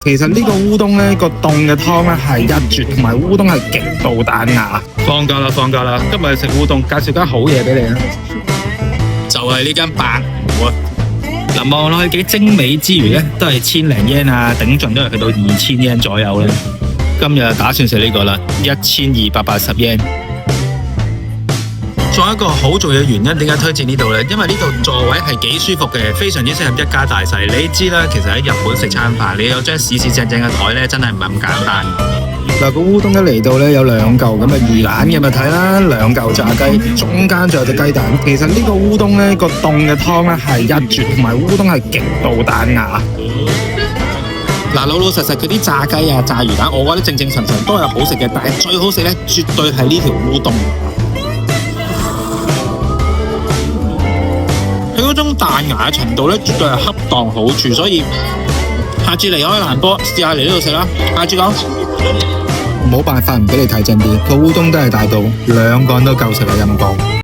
其實呢個烏冬呢個凍嘅湯呢係一絕，同埋烏冬係極度彈牙。放假啦，放假啦！今日食烏冬，介紹間好嘢俾你啊！就係呢間白湖啊！嗱，望落去幾精美之餘呢，都係千零yen啊，頂盡都係去到2000yen左右咧。今日打算食呢個啦，1280yen。仲有一個好重要嘅原因，點解推薦呢度呢？因為呢度座位係幾舒服嘅，非常之適合一家大細。你知啦，其實喺日本食餐飯，你有張四四正正嘅台呢，真係唔係咁簡單。嗱，個烏冬一嚟到呢，有兩嚿咁嘅魚蛋嘅物體啦，兩嚿炸雞，中間仲有隻雞蛋。其實呢個烏冬呢個凍嘅湯呢係一絕，同埋烏冬係極度彈牙。嗱，老老實實嗰啲炸雞啊、炸魚蛋，我覺得正正常常都係好食嘅，但係最好食呢，絕對係呢條烏冬。佢嗰種彈牙嘅程度咧，絕對係恰當好處，所以下次離開蘭波，試下嚟呢度食啦。下次講，冇辦法唔俾你睇真啲，個烏冬都係大到2個人都夠食嘅陰公。